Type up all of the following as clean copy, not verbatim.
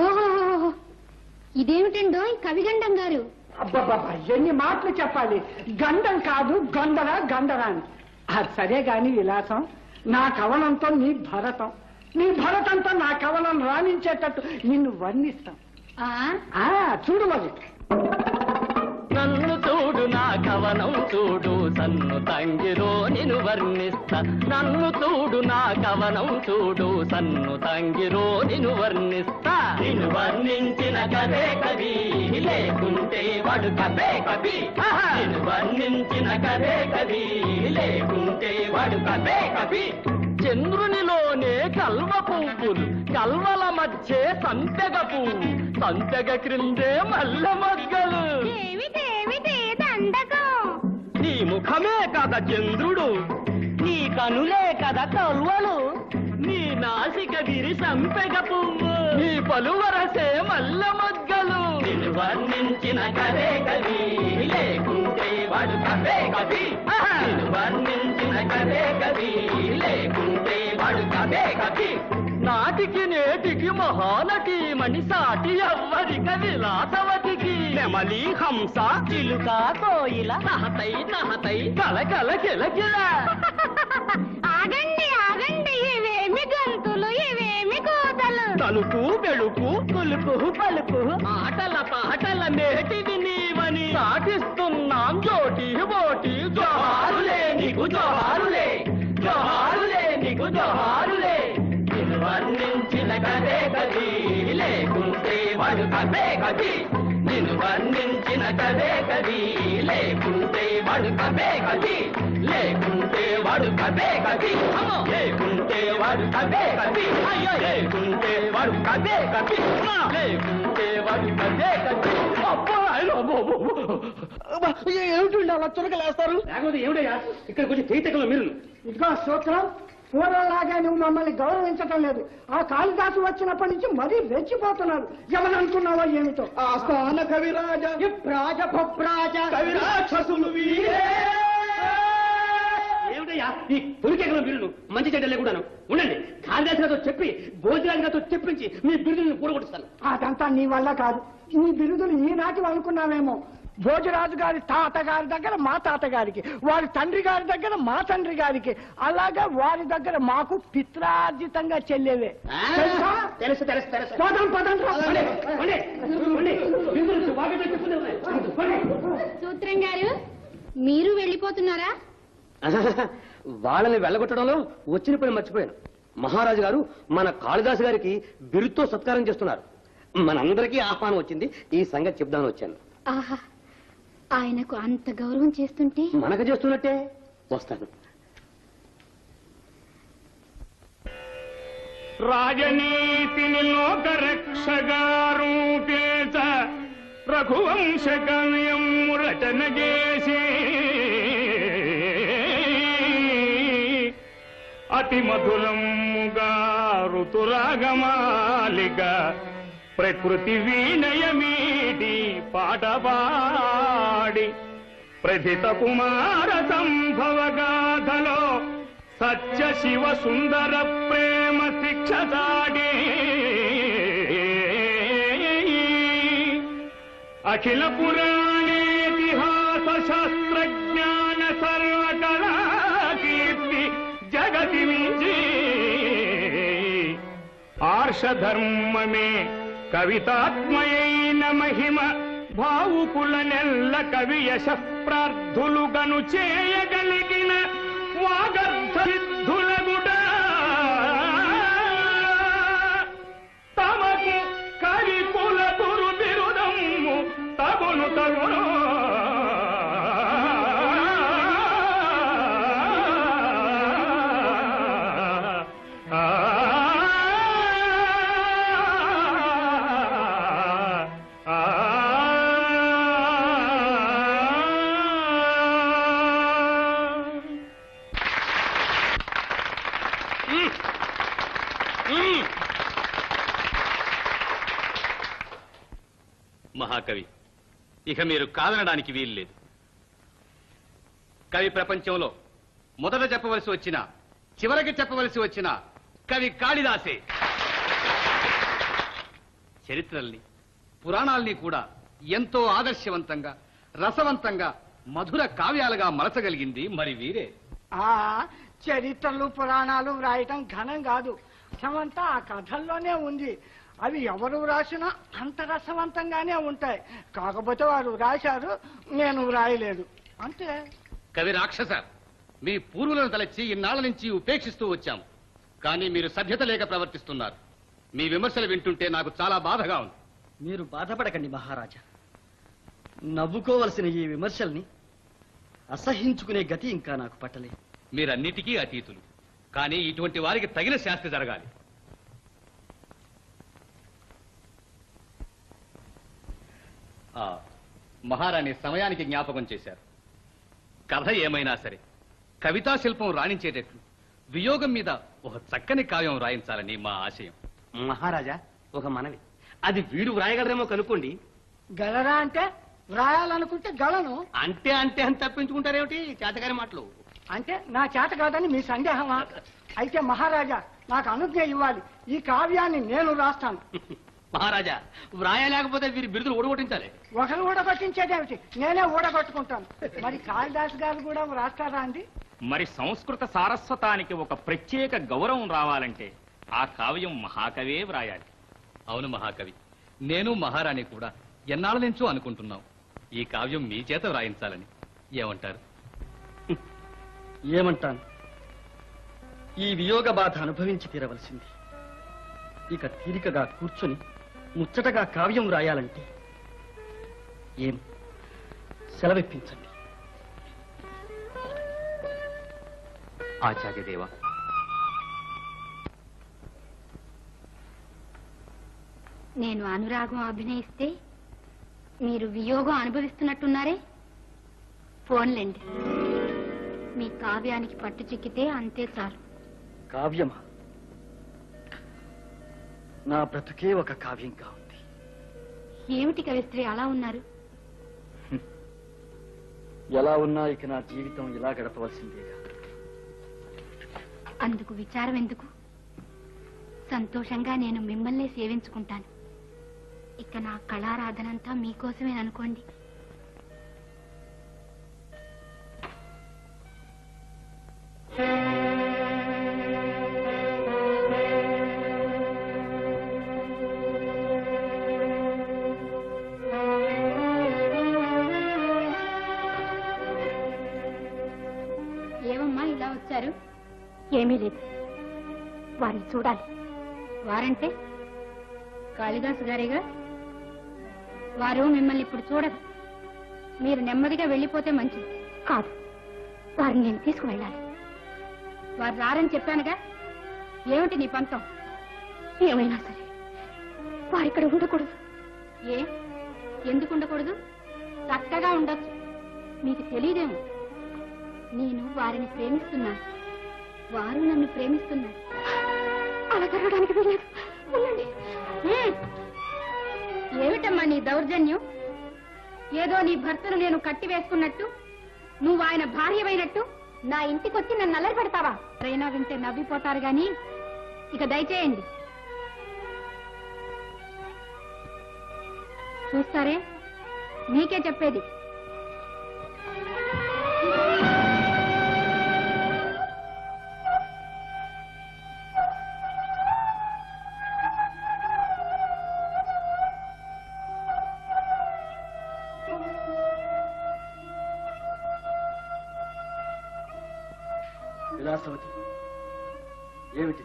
ఓహో, ఇదేమిటండో కవిగండం గారు? అబ్బాబ్బా, ఎన్ని మాటలు చెప్పాలి. గండం కాదు, గండరా గండరా అని. అది సరే గాని విలాసం, నా కవనంతో నీ భరతం, నీ భరతంతో నా కవనం రాణించేటట్టు నిన్ను వర్ణిస్తాం. చూడు మరి. నన్ను చూడు నా కవనం చూడు, సన్ను తంగిరో నిన్ను వర్ణిస్తా. నన్ను చూడు నా కవనం చూడు, సన్ను తంగిరో నిన్ను వర్ణిస్తా. నిన్ను వర్ణించిన కవే కవి, లేకుంటే వాడు కవే కవి. నిన్ను వర్ణించిన కవే కవి, లేకుంటే వాడు కవే కవి. చంద్రునిలోనే కల్వ పువ్వులు, కల్వల మధ్య సంపెగ పువ్వు, సంపెగ క్రిందే మల్ల మొగ్గలు. నీ ముఖమే కదా చంద్రుడు, నీ కనులే కదా కల్వలు, నీ నాసిక విరి సంపెగ పువ్వు, నీ పలువరసే మల్ల మొగ్గలు. నిన్ను వర్ణించిన కవే కవి, లేకుంటే వాడు కవే కవి. నిన్ను వర్ణించిన కవే కవి, లేకుంటే వాడు కవే కవి. నాటికి నేటికి మహానటి మణిసాటి ఎవ్వరిక విలాసవతికి. నెమలి హంస చిలుక కోయిల నహతై నహతై కలకల కిలకిల. ఆగండి ఆగండి, ఇవేమి గంతులు, ఇవేమి కోతలు. తలుపు వెలుపు కులుపు పలుపు, ఆటల పాటల మేటివి నీవని సాటిస్తున్నాం జోటి బోటి. జోహారులే నీకు జోహారులే, జోహారులే నీకు జోహారులే. నిన్ను వర్ణించిన కవే కవి, లేకుంటే వాడు కవే కవి. నిన్ను వర్ణించిన కవే కవి, లేకుంటే వాడు కవే కవి. లేకుంటే వాడు కవే కవి, లేకుంటే వాడు కవే కవి. అయ్యో, లేకుంటే వాడు కవే కవి, లేకుంటే వాడు కవే కవి. ఏమిటి అలా చురకలేస్తారు? ఏమిటయ్యా ఇక్కడ కొంచెం తీతకలో మీరు. ఇదిగో సూత్రం, పూర్వంలాగా నువ్వు మమ్మల్ని గౌరవించటం లేదు. ఆ కాళిదాసు వచ్చినప్పటి నుంచి మరీ రెచ్చిపోతున్నారు. ఎవరు అనుకున్నావో ఏమిటో. ఆస్థాన కవిరాజ రాజ భద్రాజ కవిరాక్షసులు ఏమిటయ్యా ఈ పులికేకలో బిరులు మంచి చెడ్డ లేకుండాను. ఉండండి, కాళిదాసులతో చెప్పి భోజరాజులతో చెప్పించి మీ బిరుదులను కూడగొట్టుస్తాను. అదంతా నీ వల్ల కాదు. ఈ బిరుదులు ఈనాటి అనుకున్నావేమో. భోజరాజు గారి తాతగారి దగ్గర మా తాతగారికి, వారి తండ్రి గారి దగ్గర మా తండ్రి గారికి, అలాగా వారి దగ్గర మాకు పిత్రార్జితంగా చెల్లేవే. తెలుసు తెలుసు తెలుసు. సూత్రం గారు, మీరు వెళ్ళిపోతున్నారా? వాళ్ళని వెళ్ళగొట్టడంలో వచ్చిన పని మర్చిపోయాను. మహారాజు గారు మన కాళిదాసు గారికి బిరుదుతో సత్కారం చేస్తున్నారు. మనందరికీ ఆహ్వానం వచ్చింది. ఈ సంగతి చెప్దామని వచ్చాను. ఆహా, ఆయనకు అంత గౌరవం చేస్తుంటే మనకు చేస్తున్నట్టే. వస్తాను. రాజనీతిని లోకరక్షగారూపేత రఘువంశకవ్యం రచన చేసి అతి మధురముగా ఋతురాగమాలిక ప్రకృతి వీణయమీటి పాటపాడి ప్రథిత కుమార సంభవగాథలో సత్య శివ సుందర ప్రేమ శిక్ష సాగే అఖిల పురాణేతిహాస శాస్త్రజ్ఞాన సర్వకళా కీర్తి జగతి మించి ఆర్షధర్మమే కవితాత్మయైన మహిమ భావుకుల నెల్ల కవి యశ ప్రార్థులుగను చేయగలిగిన వాగర్ధ సిద్ధులగుట తమకు కవికుల గురు బిరుదము తగును తగును. మహాకవి, ఇక మీరు కాదనడానికి వీల్లేదు. కవి ప్రపంచంలో మొదట చెప్పవలసి వచ్చిన, చివరికి చెప్పవలసి వచ్చిన కవి కాళిదాసే. చరిత్రల్ని పురాణాల్ని కూడా ఎంతో ఆదర్శవంతంగా రసవంతంగా మధుర కావ్యాలుగా మలచగలిగింది మరి వీరే. ఆ చరిత్రలు పురాణాలు వ్రాయటం ఘనం కాదు, రసమంతా ఆ కథల్లోనే ఉంది. అవి ఎవరు రాసినా అంత రసవంతంగానే ఉంటాయి. కాకపోతే వారు రాశారు, నేను వ్రాయలేదు అంతే. కవి రాక్షస, మీ పూర్వులను తలచి ఇన్నాళ్ల నుంచి ఉపేక్షిస్తూ వచ్చాం. కానీ మీరు సభ్యత లేక ప్రవర్తిస్తున్నారు. మీ విమర్శలు వింటుంటే నాకు చాలా బాధగా ఉంది. మీరు బాధపడకండి మహారాజా. నవ్వుకోవలసిన ఈ విమర్శల్ని అసహించుకునే గతి ఇంకా నాకు పట్టలేదు. మీరన్నిటికీ అతీతులు. కానీ ఇటువంటి వారికి తగిన శాస్తి జరగాలి. మహారాణి సమయానికి జ్ఞాపకం చేశారు. కథ ఏమైనా సరే కవితా శిల్పం రాణించేటట్లు వియోగం మీద ఒక చక్కని కావ్యం రాయించాలని మా ఆశయం. మహారాజా, ఒక మనవి. అది వీడు వ్రాయగలరేమో కనుక్కోండి. గలరా అంటే వ్రాయాలనుకుంటే గలను. అంటే అంటే అని తప్పించుకుంటారేమిటి చేతగారి మాటలు? అంటే నా చేత కాదని మీ సందేహమా? అయితే మహారాజా నాకు అనుజ్ఞ ఇవ్వాలి. ఈ కావ్యాన్ని నేను రాస్తాను. మహారాజా, వ్రాయలేకపోతే వీరి బిరుదులు ఓడగొట్టించాలి. ఒకరు ఊడగొట్టించేదేమిటి, నేనే ఊడగొట్టుకుంటాను. మరి కాళిదాస్ గారు కూడా రాస్తారా అండి? మరి సంస్కృత సారస్వతానికి ఒక ప్రత్యేక గౌరవం రావాలంటే ఆ కావ్యం మహాకవే వ్రాయాలి. అవును మహాకవి, నేను మహారాణి కూడా ఎన్నాళ్ళ నుంచో అనుకుంటున్నాం ఈ కావ్యం మీ చేత వ్రాయించాలని. ఏమంటారు? ఏమంటాను, ఈ వియోగ బాధ అనుభవించి తీరవలసింది. ఇక తీరికగా కూర్చొని ముచ్చటగా కావ్యం రాయాలంటే ఏం సెలవిప్పించండి. ఆచార్యదేవ, నేను అనురాగం అభినయిస్తే మీరు వియోగం అనుభవిస్తున్నట్టున్నారే. ఫోన్లేండి, మీ కావ్యానికి పట్టు చిక్కితే అంతే చాలు. కావ్యమా? నా బ్రతుకే ఒక కావ్యంగా ఉంది. ఏమిటి కవిస్త్రీ అలా ఉన్నారు? ఎలా ఉన్నా ఇక నా జీవితం ఇలా గడపవలసిందేగా. అందుకు విచారం ఎందుకు? సంతోషంగా నేను మిమ్మల్నే సేవించుకుంటాను. ఇక నా కళారాధనంతా మీకోసమేననుకోండి. ఏమమ్మా ఇలా వచ్చారు? ఏమీ లేదు, వారిని చూడాలి. వారంటే కాళిదాసు గారేగా. వారు మిమ్మల్ని ఇప్పుడు చూడరు. మీరు నెమ్మదిగా వెళ్ళిపోతే మంచిది. కాదు, వారిని నేను తీసుకువెళ్ళాలి. వారు రారని చెప్పానుగా. ఏమిటి నీ పంతం? ఏమైనా సరే వారిక్కడ ఉండకూడదు. ఏ, ఎందుకు ఉండకూడదు? చక్కగా ఉండొచ్చు. మీకు తెలియదేమో, నేను వారిని ప్రేమిస్తున్నాను, వారు నన్ను ప్రేమిస్తున్నారు. అలా జరగడానికి వీలేదు. ఉండండి. ఏమిటమ్మా నీ దౌర్జన్యం? ఏదో నీ భర్తను నేను కట్టి వేసుకున్నట్టు, నువ్వు ఆయన భార్యమైనట్టు నా ఇంటికొచ్చి నన్ను అల్లరి పెడతావా? ఎవరైనా వింటే నవ్విపోతారు గాని ఇక దయచేయండి. చూస్తారే, మీకే చెప్పేది. విలాసవతి, ఏమిటి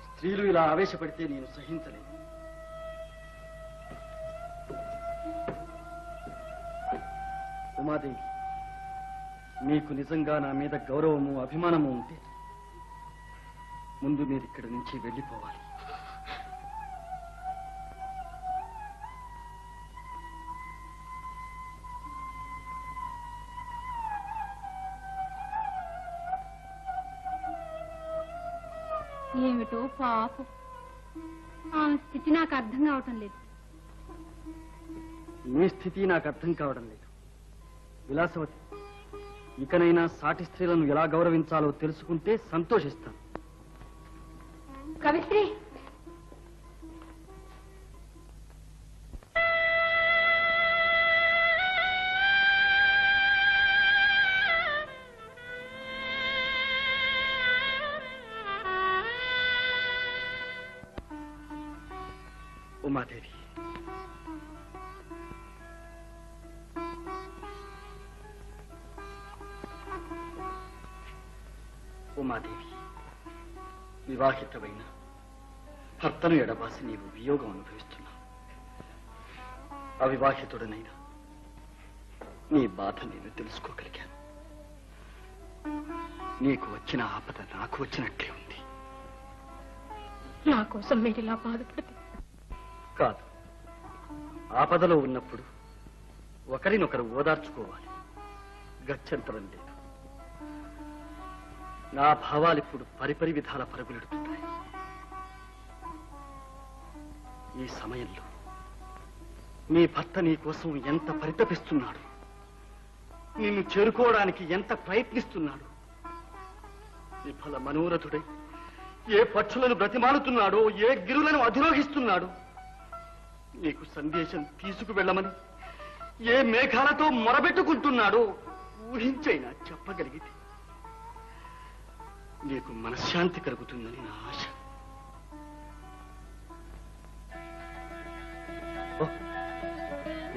స్త్రీలు ఇలా ఆవేశపడితే నేను సహించలేను. ఉమాదేవి, మీకు నిజంగా నా మీద గౌరవము అభిమానము ఉంటే ముందు మీరు ఇక్కడి నుంచి వెళ్ళిపోవాలి. ఏమిటో పాపం, ఆమె స్థితి నాకు అర్థం కావటం లేదు. మీ స్థితి నాకు అర్థం కావడం లేదు. విలాసవతి, ఇకనైనా సాటి స్త్రీలను ఎలా గౌరవించాలో తెలుసుకుంటే సంతోషిస్తాను. కవిశ్రీ, ఉమాదేవి, ఉమాదేవి, వివాహితమైన భర్తను ఎడబాసి నీవు వియోగం అనుభవిస్తున్నావు. అవివాహితుడనైనా నీ బాధ నేను తెలుసుకోగలిగాను. నీకు వచ్చిన ఆపద నాకు వచ్చినట్లే ఉంది. నా కోసం మీరు ఇలా బాధపడితే కాదు, ఆపదలో ఉన్నప్పుడు ఒకరినొకరు ఓదార్చుకోవాలి. గత్యంతరం లేదు. నా భావాలిప్పుడు పరిపరి విధాల పరుగులెడుతున్నాయి. ఈ సమయంలో నీ భర్త నీ కోసం ఎంత పరితపిస్తున్నాడు, నిన్ను చేరుకోవడానికి ఎంత ప్రయత్నిస్తున్నాడు, విఫల మనోరథుడై ఏ పక్షులను బ్రతిమాలుతున్నాడో, ఏ గిరులను అధిరోహిస్తున్నాడు, నీకు సందేశం తీసుకువెళ్ళమని ఏ మేఘాలతో మొరబెట్టుకుంటున్నాడో ఊహించైనా చెప్పగలిగితే నీకు మనశ్శాంతి కలుగుతుందని నా ఆశ.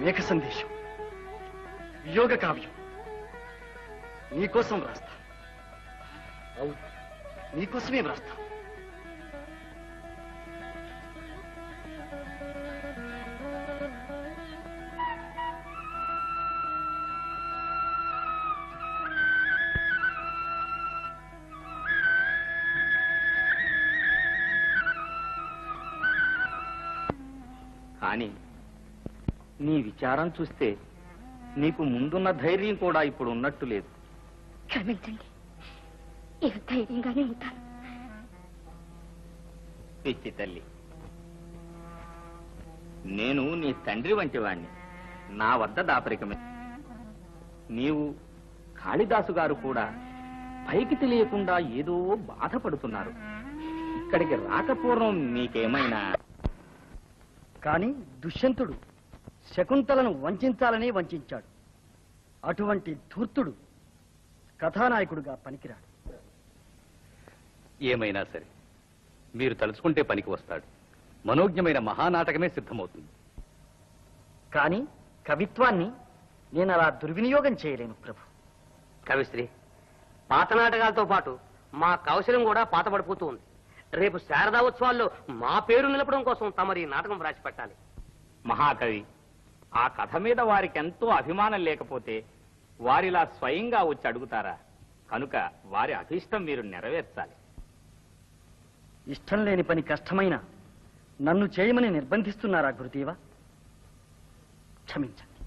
మేఘ సందేశం, వియోగ కావ్యం నీకోసం వ్రాస్తా. అవును, నీకోసమే వ్రాస్తా. కానీ నీ విచారం చూస్తే నీకు ముందున్న ధైర్యం కూడా ఇప్పుడు ఉన్నట్టు లేదు. క్షమించండి, ఇక ధైర్యంగానే ఉంటాను. పిచ్చి తల్లి, నేను నీ తండ్రి వంటి వాణ్ణి. నా వద్ద దాపరికమే. నీవు కాళిదాసు గారు కూడా పైకి తెలియకుండా ఏదో బాధపడుతున్నారు. ఇక్కడికి రాకపూర్వం నీకేమైనా? కానీ దుష్యంతుడు శకుంతలను వంచాలని వంచాడు. అటువంటి ధూర్తుడు కథానాయకుడుగా పనికిరాడు. ఏమైనా సరే మీరు తలుచుకుంటే పనికి వస్తాడు. మనోజ్ఞమైన మహానాటకమే సిద్ధమవుతుంది. కానీ కవిత్వాన్ని నేను అలా దుర్వినియోగం చేయలేను ప్రభు. కవిశ్రీ, పాత నాటకాలతో పాటు మా కౌశలం కూడా పాతపడిపోతూ ఉంది. రేపు శారదా ఉత్సవాల్లో మా పేరు నిలపడం కోసం తమరి నాటకం రాసి పెట్టాలి. మహాకవి, ఆ కథ మీద వారికి ఎంతో అభిమానం లేకపోతే వారిలా స్వయంగా వచ్చి అడుగుతారా? కనుక వారి అభిష్టం మీరు నెరవేర్చాలి. ఇష్టం లేని పని కష్టమైన నన్ను చేయమని నిర్బంధిస్తున్నారా గురుదేవా? క్షమించండి.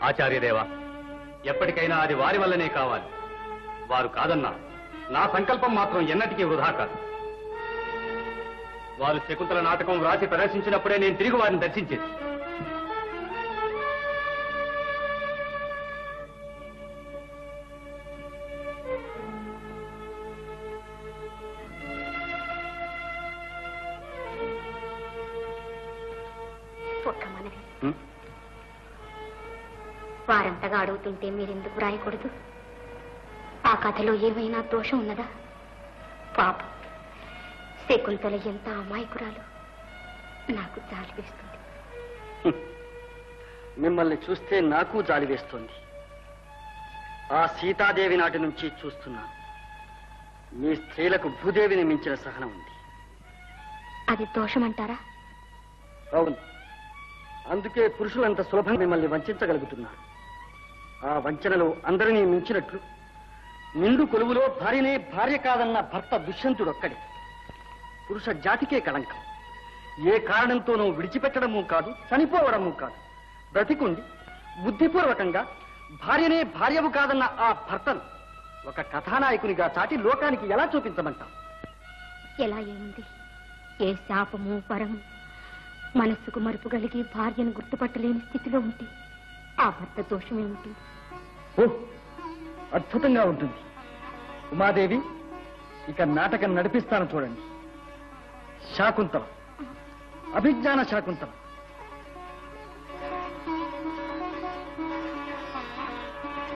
ఆచార్యదేవా, ఎప్పటికైనా అది వారి వల్లనే కావాలి. వారు కాదన్నా నా సంకల్పం మాత్రం ఎన్నటికీ వృధా కాదు. వారు శకుంతల నాటకం వ్రాసి ప్రదర్శించినప్పుడే నేను తిరిగి వారిని దర్శించేది. ఒక్క మనవి, వారంతగా అడుగుతుంటే మీరెందుకు రాయకూడదు? ఆ కథలో ఏమైనా దోషం ఉన్నదా? పాపం, శకుంతల ఎంత అమాయకురాలు. నాకు జాలి వేస్తుంది. మిమ్మల్ని చూస్తే నాకు జాలి వేస్తోంది. ఆ సీతాదేవి నాటి నుంచి చూస్తున్నాను. మీ స్త్రీలకు భూదేవిని మించిన సహనం ఉంది. అది దోషమంటారా? అవును, అందుకే పురుషులంత సులభంగా మిమ్మల్ని వంచగలుగుతున్నారు. ఆ వంచనలో అందరినీ మించినట్లు నిండు కొలువులో భార్యనే భార్య కాదన్న భర్త దుష్యంతుడొక్కడే. పురుష జాతికే కళంకం. ఏ కారణంతోనూ విడిచిపెట్టడము కాదు, చనిపోవడము కాదు. బ్రతికుండి బుద్ధిపూర్వకంగా భార్యనే భార్యవు కాదన్న ఆ భర్తను ఒక కథానాయకునిగా చాటి లోకానికి ఎలా చూపించమంటాం? ఎలా ఏముంది? ఏ శాపము పరము మనస్సుకు మరుపు కలిగి భార్యను గుర్తుపట్టలేని స్థితిలో ఉంటే ఆ భర్త దోషమే ఉంటుంది. ఓ, అద్భుతంగా ఉంటుంది. ఉమాదేవి, ఇక నాటకం నడిపిస్తాను చూడండి. శాకుంతలం, అభిజ్ఞాన శాకుంతలం.